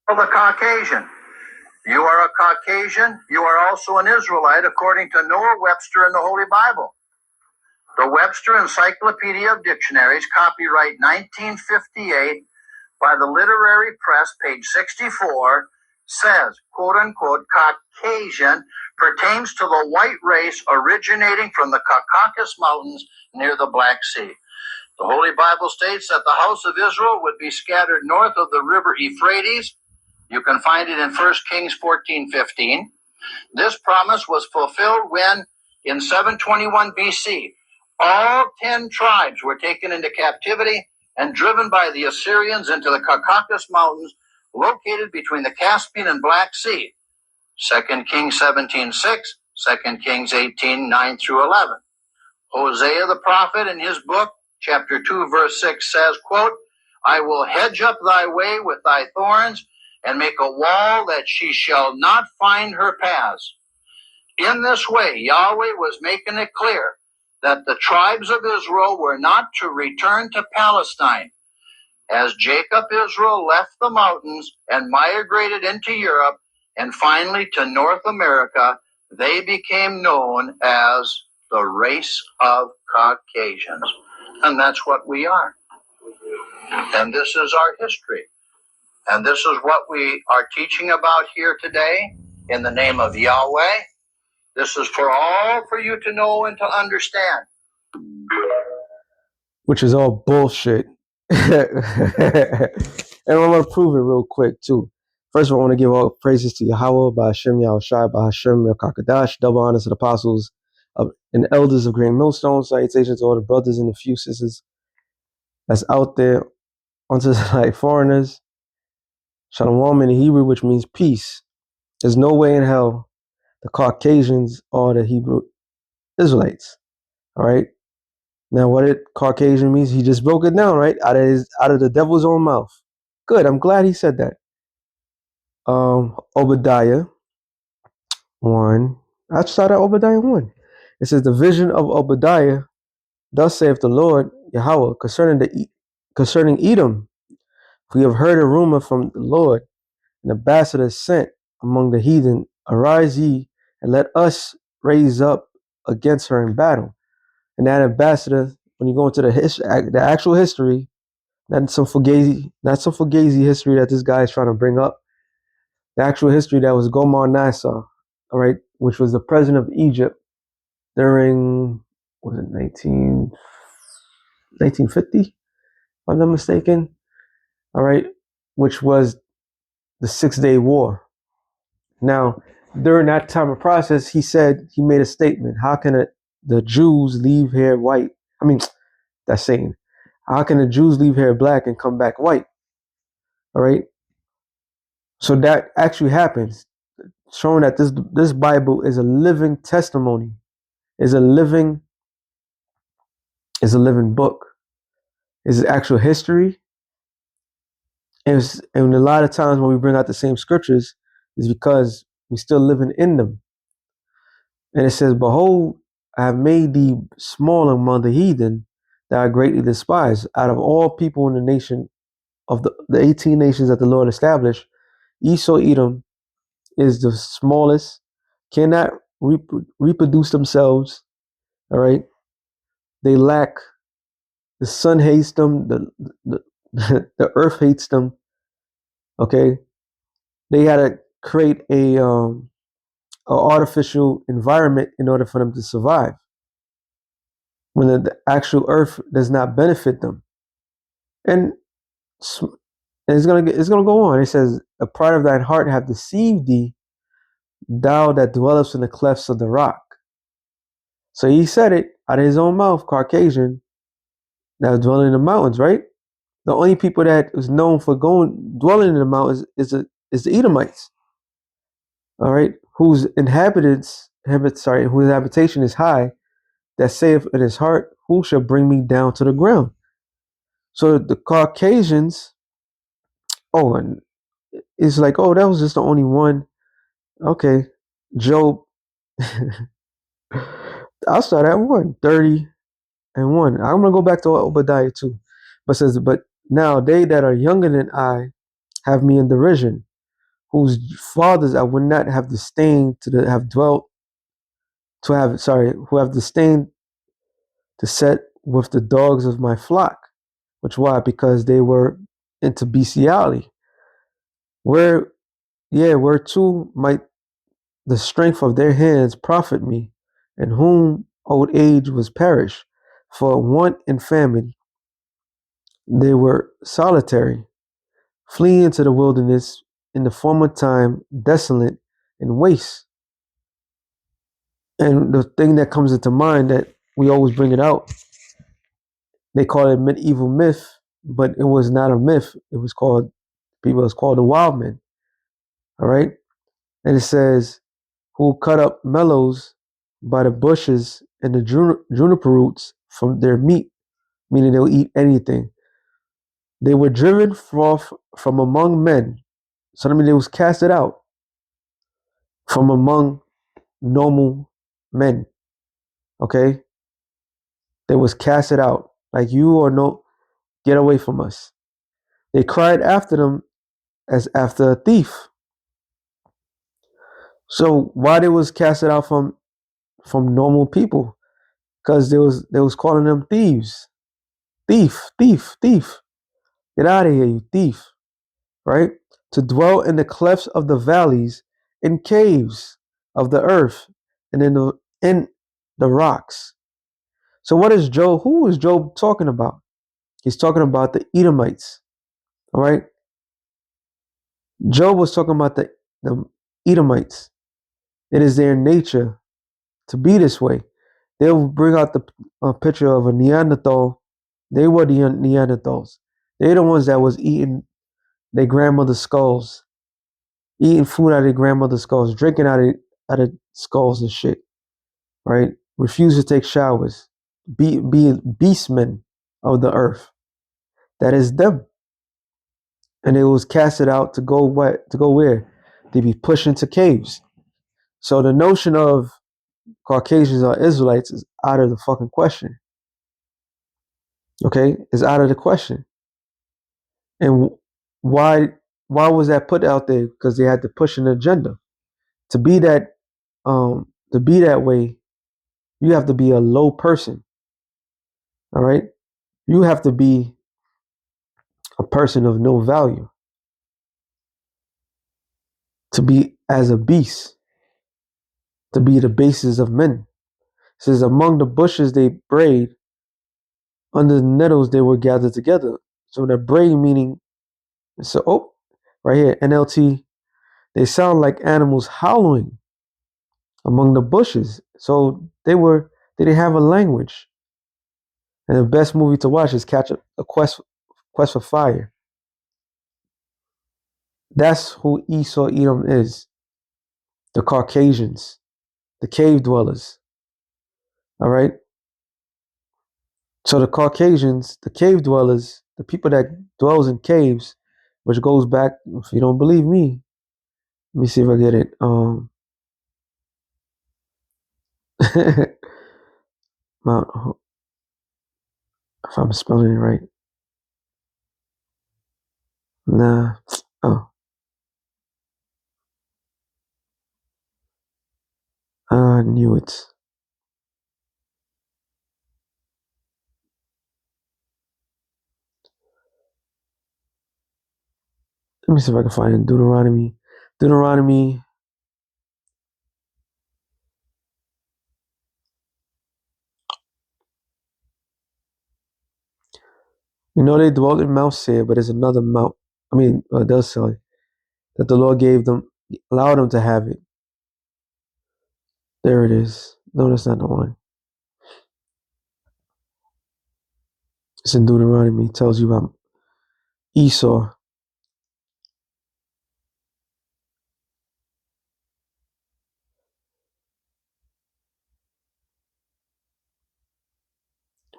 The Caucasian. You are a Caucasian. You are also an Israelite, according to Noah Webster in the Holy Bible. The Webster Encyclopedia of Dictionaries, copyright 1958, by the Literary Press, page 64, says, quote unquote, Caucasian pertains to the white race originating from the Caucasus Mountains near the Black Sea. The Holy Bible states that the house of Israel would be scattered north of the river Euphrates. You can find it in 1 Kings 14:15. This promise was fulfilled when, in 721 BC, all 10 tribes were taken into captivity and driven by the Assyrians into the Caucasus Mountains, located between the Caspian and Black Sea. 2 Kings 17:6, 2 Kings 18:9 through 11. Hosea the prophet in his book, chapter 2, verse 6 says, quote, I will hedge up thy way with thy thorns and make a wall that she shall not find her paths. In this way, Yahweh was making it clear that the tribes of Israel were not to return to Palestine. As Jacob Israel left the mountains and migrated into Europe and finally to North America, they became known as the race of Caucasians. And that's what we are. And this is our history. And this is what we are teaching about here today in the name of Yahweh. This is for all for you to know and to understand. Which is all bullshit. And I'm going to prove it real quick, too. First of all, I want to give all praises to Yahweh, Ba'ashem, Yahushai, Ba'ashem, Yakakadash, double honors to the apostles and elders of Green Millstone. Salutations to all the brothers and the few sisters that's out there, onto like foreigners. Shalom in the Hebrew, which means peace. There's no way in hell the Caucasians are the Hebrew Israelites. All right. Now, what it Caucasian means, he just broke it down, right? Out of the devil's own mouth. Good. I'm glad he said that. Obadiah 1. I started Obadiah 1. It says, the vision of Obadiah, thus saith the Lord Yahweh, concerning Edom. We have heard a rumor from the Lord, an ambassador sent among the heathen. Arise ye, and let us raise up against her in battle. And that ambassador, when you go into the actual history, not some fugazi history that this guy is trying to bring up. The actual history that was Gomar Nassar, all right, which was the president of Egypt during, was it 1950, if I'm not mistaken, all right, which was the 6-Day War. Now, during that time of process, he made a statement. How can the Jews leave here white? I mean, that's saying, how can the Jews leave here black and come back white? All right. So that actually happens, showing that this Bible is a living testimony, is a living book, is actual history. And a lot of times when we bring out the same scriptures is because we're still living in them. And it says, behold, I have made thee small among the heathen, that I greatly despise. Out of all people in the nation of the 18 nations that the Lord established, Esau, Edom is the smallest, cannot reproduce themselves. All right. They lack, the sun hates them, the earth hates them. Okay. They had to create a artificial environment in order for them to survive, when the actual earth does not benefit them. And it's gonna go on. It says, a pride of thine heart hath deceived thee, thou that dwellest in the clefts of the rock. So he said it out of his own mouth, Caucasian, that was dwelling in the mountains, right? The only people that was known for dwelling in the mountains is the Edomites. All right, whose habitation is high, that saith in his heart, who shall bring me down to the ground? So the Caucasians, and it's like, that was just the only one. Okay, Job. I'll start at 1:30 and 1. I'm gonna go back to Obadiah 2, but says, but now they that are younger than I have me in derision, whose fathers I would not have disdained to have dwelt to have who have disdained to set with the dogs of my flock. Which why? Because they were into bestiality. Whereto might the strength of their hands profit me, and whom old age was perish. For want and famine they were solitary, fleeing into the wilderness in the former time, desolate and waste. And the thing that comes into mind that we always bring it out, they call it medieval myth, but it was not a myth. It was called the wild men. All right. And it says, who cut up mellows by the bushes and the juniper roots from their meat, meaning they'll eat anything. They were driven forth from among men. So that means they was casted out from among normal men. Okay? They was casted out. Like you or no, get away from us. They cried after them as after a thief. So why they was casted out from normal people? Because they was calling them thieves. Thief, thief, thief. Get out of here, you thief. Right? To dwell in the clefts of the valleys, in caves of the earth, and in the rocks. So what is Job? Who is Job talking about? He's talking about the Edomites. All right. Job was talking about the Edomites. It is their nature to be this way. They'll bring out the picture of a Neanderthal. They were the Neanderthals. They're the ones that was eating their grandmother's skulls, eating food out of their grandmother's skulls, drinking out of skulls and shit. Right? Refuse to take showers. Be beastmen of the earth. That is them. And it was casted out to go what? To go where? To be pushed into caves. So the notion of Caucasians or Israelites is out of the fucking question. Okay, is out of the question. And why was that put out there? Because they had to push an agenda. To be that way, you have to be a low person. All right, you have to be a person of no value. To be as a beast, to be the basis of men. It says, among the bushes they brayed, under the nettles they were gathered together. So that bray meaning, so right here, NLT, they sound like animals howling among the bushes. So they didn't have a language. And the best movie to watch is Catch a Quest for Fire. That's who Esau Edom is. The Caucasians, the cave dwellers. All right. So the Caucasians, the cave dwellers, the people that dwells in caves, which goes back, if you don't believe me, let me see if I get it. Mount, if I'm spelling it right. Nah. Oh, I knew it. Let me see if I can find it. Deuteronomy. You know they dwelt in Mount Seir, but there's another mount. I mean, it does say that the Lord gave them, allowed them to have it. There it is. No, that's not the one. It's in Deuteronomy. It tells you about Esau.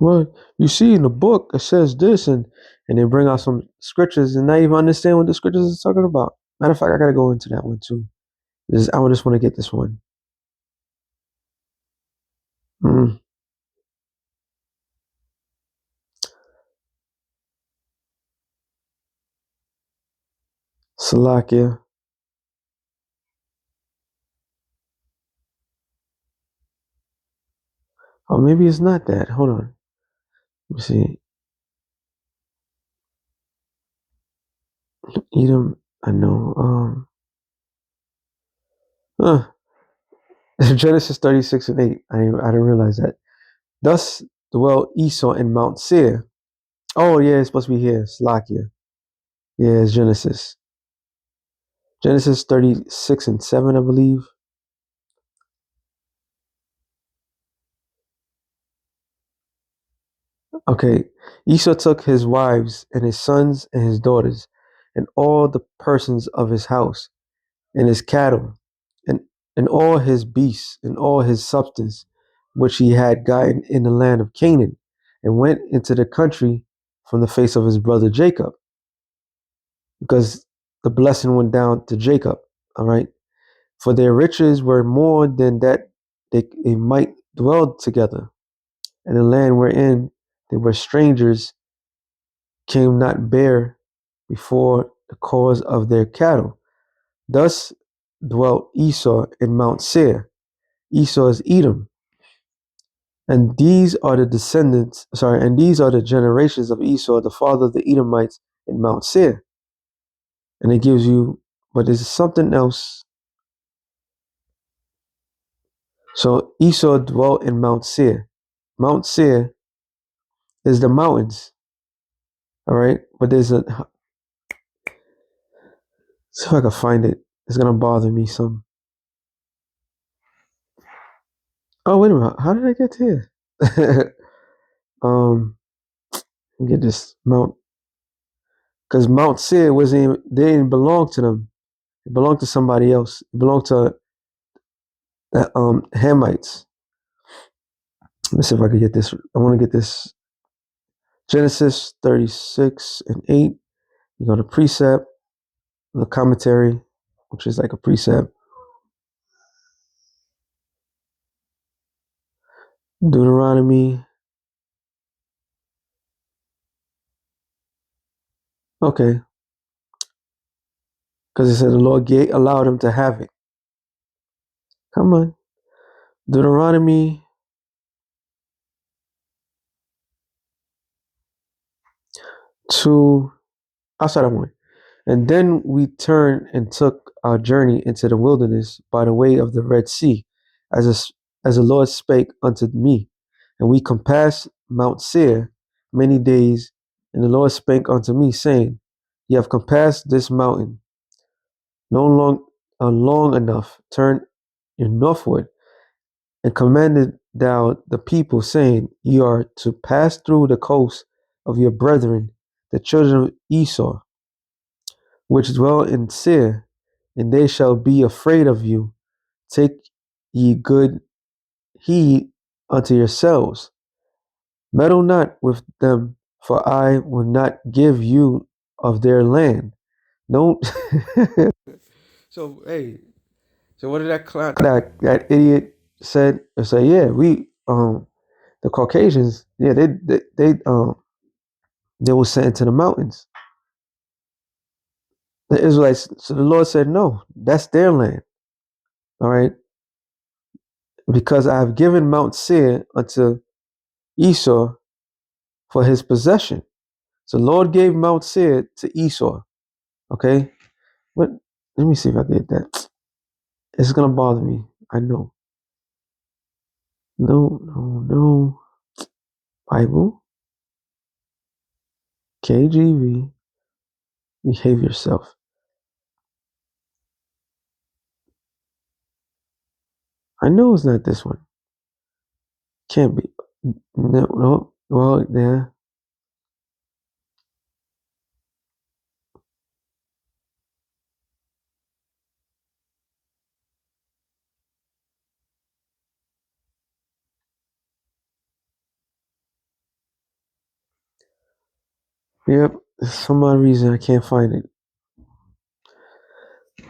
Well, you see in the book it says this, and they bring out some scriptures, and not even understand what the scriptures is talking about. Matter of fact, I gotta go into that one too. I just want to get this one. Mm. Salakia. Or maybe it's not that. Hold on. Let me see. Edom, I know. Huh. Genesis 36 and 8. I didn't realize that. Thus dwelt Esau in Mount Seir. Oh, yeah, it's supposed to be here. Slakia. Yeah, it's Genesis. Genesis 36 and 7, I believe. Okay. Esau took his wives and his sons and his daughters and all the persons of his house and his cattle and, and all his beasts and all his substance which he had gotten in the land of Canaan and went into the country from the face of his brother Jacob, because the blessing went down to Jacob. All right. For their riches were more than that they might dwell together. And the land wherein they were strangers came not bare before the cause of their cattle. Thus dwelt Esau in Mount Seir. Esau is Edom. And these are the generations of Esau, the father of the Edomites in Mount Seir. And it gives you, but there's something else. So Esau dwelt in Mount Seir. Mount Seir is the mountains. All right. But there's a, see if I can find it. It's going to bother me some. Oh, wait a minute. How did I get to here? Get this Mount, because Mount Seir wasn't even, they didn't belong to them. It belonged to somebody else. It belonged to the Hamites. Let's see if I can get this. I want to get this. Genesis 36 and 8. You go to precept, the commentary, which is like a precept. Deuteronomy. Okay. Because it said the Lord allowed him to have it. Come on. Deuteronomy 2. Outside of 1. And then we turned and took our journey into the wilderness by the way of the Red Sea, as the Lord spake unto me. And we compassed Mount Seir many days, and the Lord spake unto me, saying, Ye have compassed this mountain long enough. Turn you northward, and commanded thou the people, saying, Ye are to pass through the coast of your brethren, the children of Esau, which dwell in Seir, and they shall be afraid of you. Take ye good heed unto yourselves. Meddle not with them, for I will not give you of their land. Don't. So hey, so what did that idiot said? They say, yeah, we the Caucasians, yeah, they were sent to the mountains. The Israelites. So the Lord said, no, that's their land. All right, because I have given Mount Seir unto Esau for his possession. So the Lord gave Mount Seir to Esau. Okay, but let me see if I get that. It's gonna bother me. I know. No. Bible, KJV. Behave yourself. I know it's not this one. Can't be. No. Well, yeah. Yep. For some odd reason, I can't find it.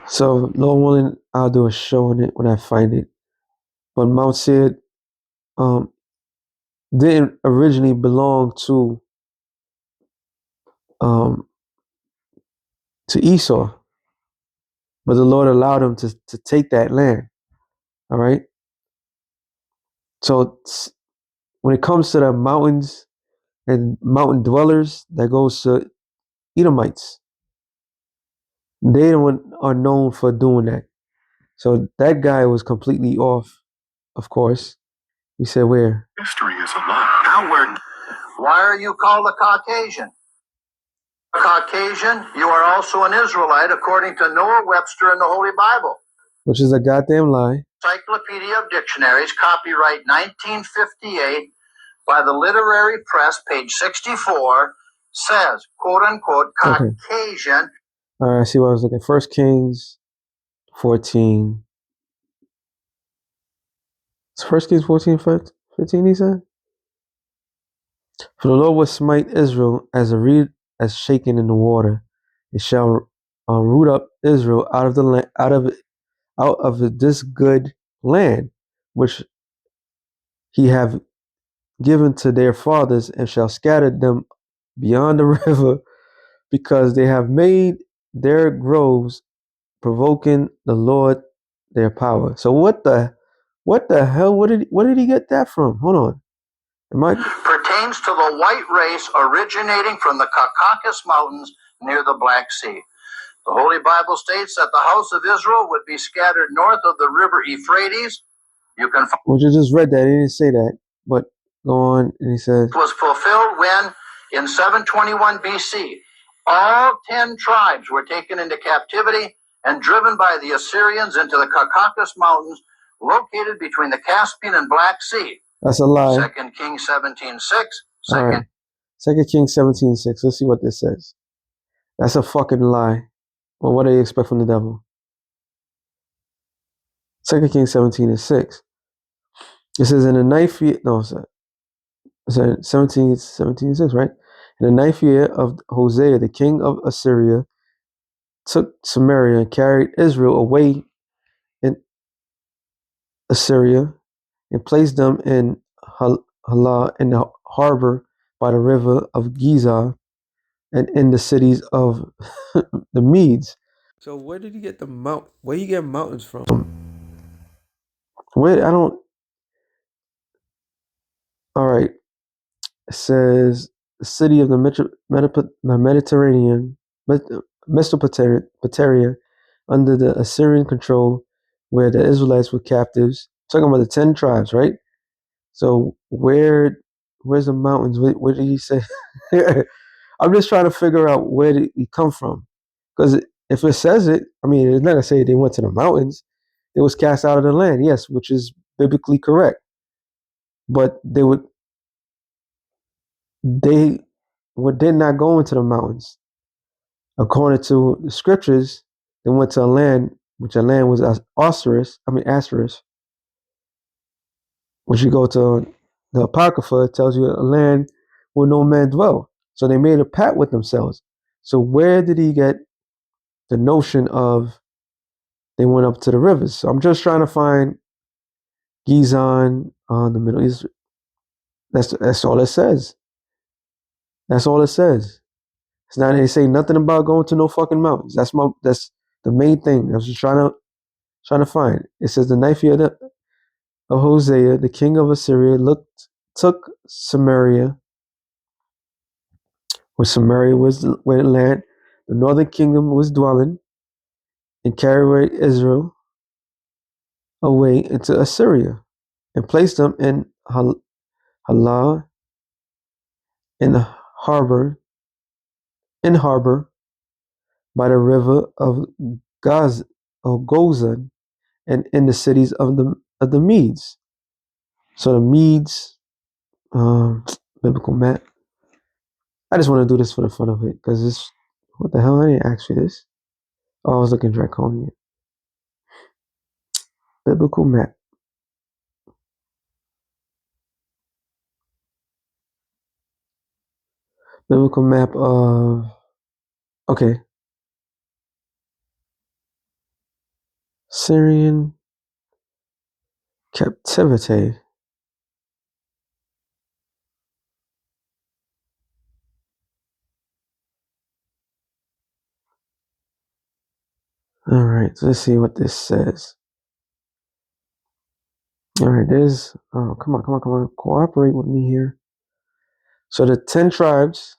So, Lord willing, I'll do a show on it when I find it. But Mount Seir didn't originally belong um, to Esau, but the Lord allowed him to take that land. All right. So when it comes to the mountains and mountain dwellers, that goes to Edomites. They are known for doing that. So that guy was completely off, of course. He said, where? History is a lie. Why are you called a Caucasian? Caucasian, you are also an Israelite according to Noah Webster in the Holy Bible. Which is a goddamn lie. Encyclopedia of Dictionaries, copyright 1958 by the Literary Press, page 64, says, quote unquote, Caucasian. Okay. All right, I see what I was looking. 1 Kings 14. It's 1 Kings 14, 15, he said? For the Lord will smite Israel as a reed as shaken in the water. It shall root up Israel out of the land, out of this good land, which he have given to their fathers, and shall scatter them beyond the river, because they have made their groves, provoking the Lord their power. So what the hell? Where did he get that from? Hold on. Pertains to the white race originating from the Caucasus Mountains near the Black Sea. The Holy Bible states that the house of Israel would be scattered north of the river Euphrates. You can find. Well, you just read that. He didn't say that, but go on. And he says, was fulfilled when, in 721 BC, all 10 tribes were taken into captivity and driven by the Assyrians into the Caucasus Mountains, located between the Caspian and Black Sea. that's a lie. 2 Kings 17:6. All right. 2 Kings 17:6. Let's see what this says. That's a fucking lie. Well, what do you expect from the devil? 2 Kings 17:6. It says, in the ninth year, no, sorry. It said 17:6, right? In the ninth year of Hosea, the king of Assyria took Samaria and carried Israel away in Assyria and placed them in Halah, in the harbor by the river of Giza, and in the cities of the Medes. So where did he get where you get mountains from? Where I don't. All right. It says the city of the Mediterranean, Mesopotamia, under the Assyrian control, where the Israelites were captives. Talking about the 10 tribes, right? So where's the mountains? Where did he say? I'm just trying to figure out where did he come from, because if it says it, I mean, it's not gonna say they went to the mountains. They was cast out of the land, yes, which is biblically correct. But they did not go into the mountains. According to the scriptures, they went to a land, which a land was Assyrius, which you go to the Apocrypha, it tells you a land where no man dwell. So they made a pact with themselves. So where did he get the notion of they went up to the rivers? So I'm just trying to find Gizon on the Middle East. That's all it says. That's all it says. It's not, they say nothing about going to no fucking mountains. That's the main thing. I was just trying to find. It says the ninth year of Hosea, the king of Assyria, took Samaria, where Samaria was where land, the northern kingdom was dwelling, and carried away Israel away into Assyria, and placed them in Halah, in the harbor, by the river of Gozan, and in the cities of the Medes. So the Medes, biblical map. I just want to do this for the fun of it, because this, what the hell? I didn't ask for this. Oh, I was looking draconian. Biblical map. Biblical map of, okay. Syrian captivity. All right, so let's see what this says. All right, there's, oh, come on. Cooperate with me here. So the 10 tribes,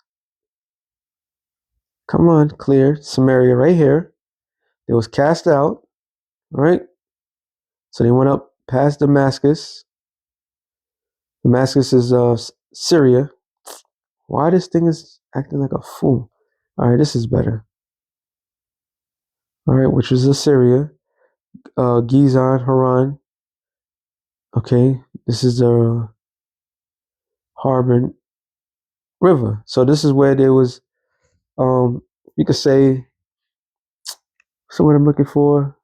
come on, clear. Samaria right here. It was cast out, right? So they went up past Damascus. Damascus is Syria. Why this thing is acting like a fool? All right, this is better. All right, which is Assyria, Gizon, Haran. Okay, this is the Harbor River. So this is where there was, you could say, so what I'm looking for.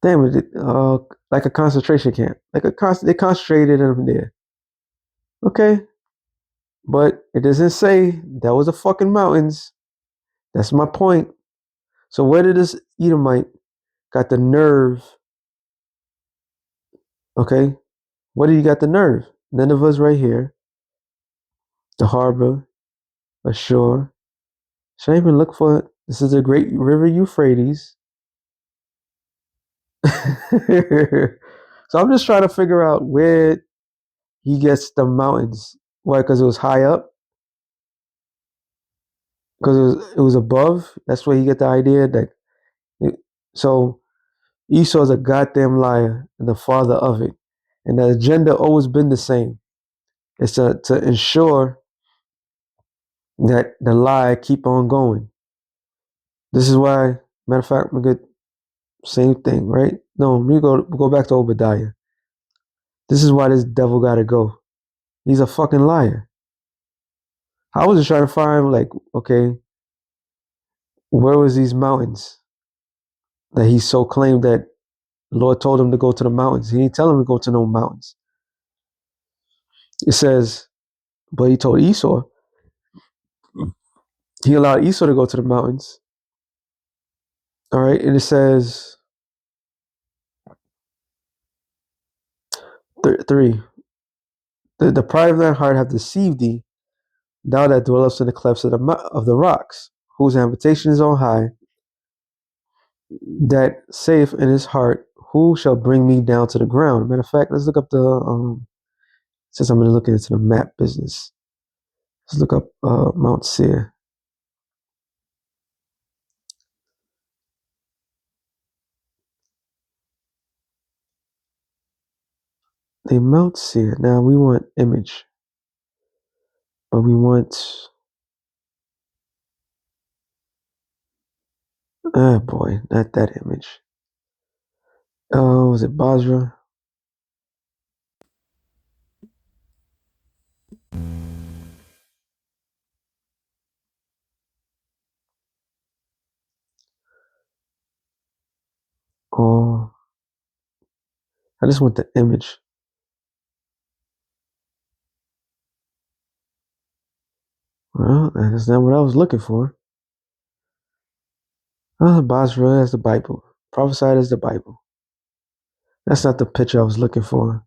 Damn it, like a concentration camp. They concentrated them there. Okay, but it doesn't say that was the fucking mountains. That's my point. So where did this Edomite got the nerve? Okay, where did he got the nerve? Nineveh's right here, the harbor, ashore. Should I even look for it? This is the great river Euphrates. So I'm just trying to figure out where he gets the mountains. Why? Because it was high up. Because it was above. That's where you get the idea that. So Esau's a goddamn liar and the father of it, and the agenda always been the same. It's to ensure that the lie keep on going. This is why, matter of fact, we get same thing, right? No, we go back to Obadiah. This is why this devil gotta go. He's a fucking liar. I was just trying to find, like, okay, where was these mountains that he so claimed that the Lord told him to go to the mountains? He didn't tell him to go to no mountains. It says, but he told Esau, he allowed Esau to go to the mountains. All right, and it says 3. The pride of thine heart hath deceived thee, thou that dwellest in the clefts of the rocks, whose habitation is on high, that saith in his heart, who shall bring me down to the ground? Matter of fact, let's look up since I'm going to look into the map business, let's look up Mount Seir. The Mount Seir. Now we want image, but we want, oh boy, not that image. Oh, was it Basra? Oh, I just want the image. Well, that's not what I was looking for. Oh, Basra is the Bible. Prophesied as the Bible. That's not the picture I was looking for.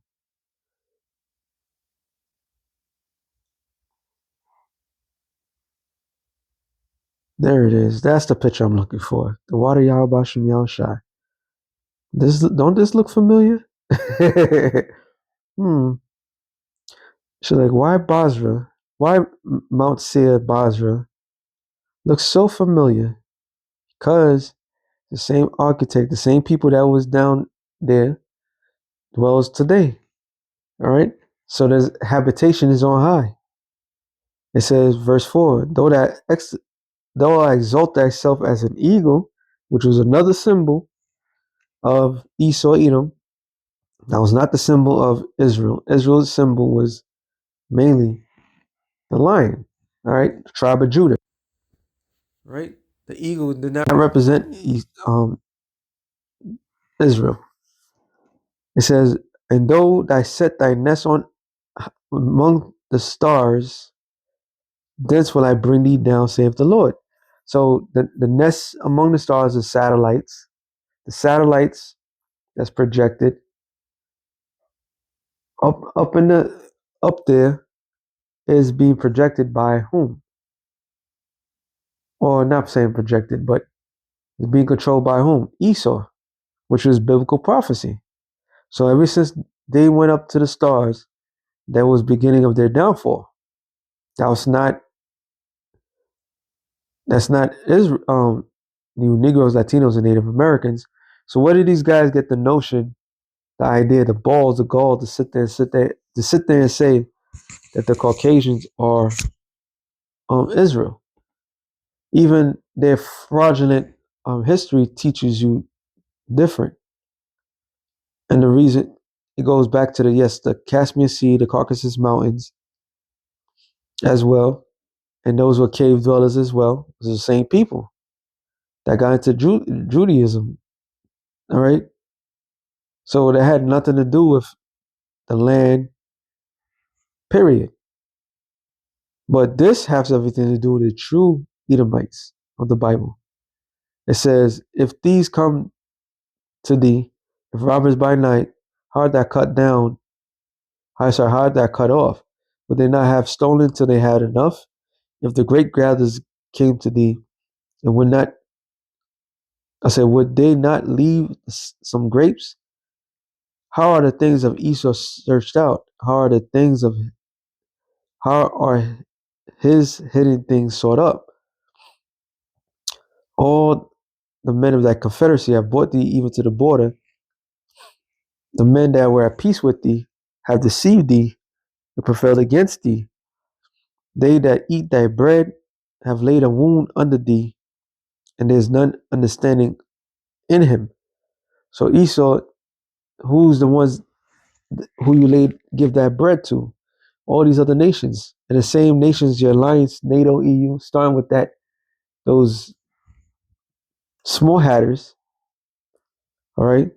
There it is. That's the picture I'm looking for. The water Yahweh Yahushai. Don't this look familiar? So like, why Basra? Why Mount Seir Basra? Looks so familiar because the same architect, the same people that was down there dwells today. All right. So there's habitation is on high. It says, verse 4, though I exalt thyself as an eagle, which was another symbol of Esau, Edom. That was not the symbol of Israel. Israel's symbol was mainly the lion, all right, the tribe of Judah, right? The eagle did not represent Israel. It says, and though thou set thy nest on among the stars, thence will I bring thee down, saith the Lord. So the nest among the stars is satellites. The satellites that's projected up there is being projected by whom? Or not saying projected, but it's being controlled by whom? Esau. which was biblical prophecy. So ever since they went up to the stars, that was beginning of their downfall. That's not Israel, new Negroes, Latinos, and Native Americans. So where did these guys get the notion, the idea, the balls, the gall to sit there and say that the Caucasians are Israel? Even their fraudulent history teaches you different. And the reason it goes back to the Caspian Sea, the Caucasus Mountains as well. And those were cave dwellers as well. It was the same people that got into Judaism. All right. So that had nothing to do with the land, period. But this has everything to do with the true Edomites of the Bible. It says, if these come to thee, if robbers by night, how art thou cut down? How art thou cut off? Would they not have stolen till they had enough? If the great gatherers came to thee, and would they not leave some grapes? How are the things of Esau searched out? How are his hidden things sought up? All the men of thy confederacy have brought thee even to the border. The men that were at peace with thee have deceived thee and prevailed against thee. They that eat thy bread have laid a wound under thee, and there is none understanding in him. So Esau, who's the ones who you give that bread to? All these other nations, and the same nations, your alliance, NATO, EU, starting with those small hatters. All right,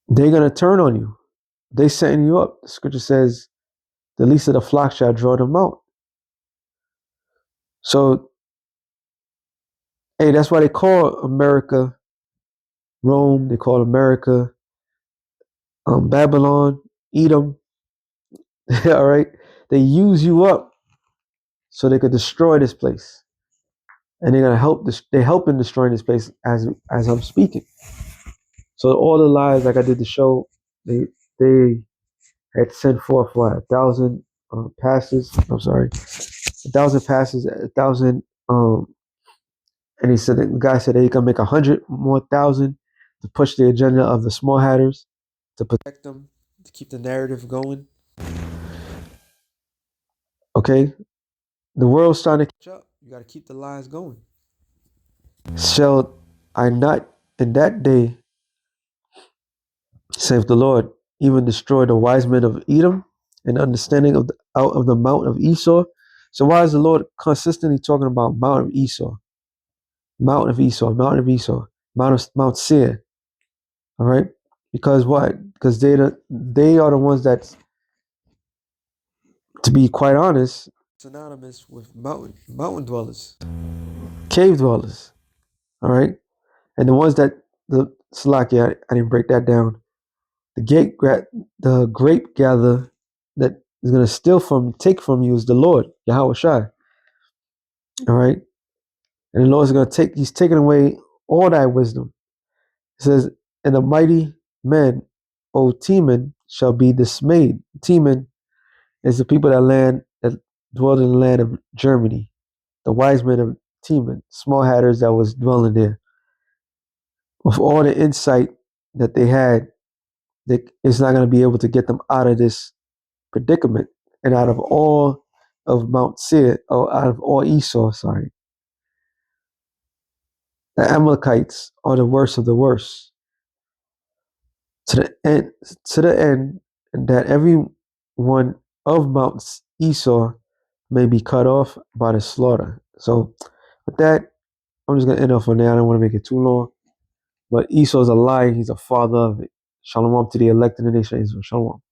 they're gonna turn on you. They setting you up. The scripture says, "The least of the flock shall draw them out." So, hey, that's why they call America Rome. They call America Babylon, Edom. All right, they use you up so they could destroy this place, and they're gonna help. They're helping destroying this place as I'm speaking. So all the lies, like I did the show, they had sent forth what 1,000 passes. I'm sorry, 1,000 passes, 1,000. And he said the guy said that he can make 100 more thousand to push the agenda of the small hatters, to protect them, to keep the narrative going. Okay, the world's trying to catch up. You got to keep the lies going. Shall I not in that day, saith the Lord, even destroy the wise men of Edom and understanding out of the mount of Esau? So why is the Lord consistently talking about Mount of Esau? Mount of Esau, Mount of Esau, Mount Seir. All right, because what? Because they are the ones that, to be quite honest, synonymous with mountain dwellers, cave dwellers. All right, and the ones that the Salakia, I didn't break that down. The grape gatherer that is going to take from you is the Lord, Yahweh Shai. All right, and the Lord is going to he's taking away all thy wisdom. It says, and the mighty men, O Teman, shall be dismayed. Teman is the people that dwelled in the land of Germany, the wise men of Teman, small hatters that was dwelling there. With all the insight that they had, it's not going to be able to get them out of this predicament and out of all of Mount Seir, or out of all Esau, sorry. The Amalekites are the worst of the worst. To the end that every one of Mount Esau may be cut off by the slaughter. So with that, I'm just gonna end off on there. I don't want to make it too long. But Esau's a lie. He's a father of it. Shalom to the elect in the nation of Israel. Shalom.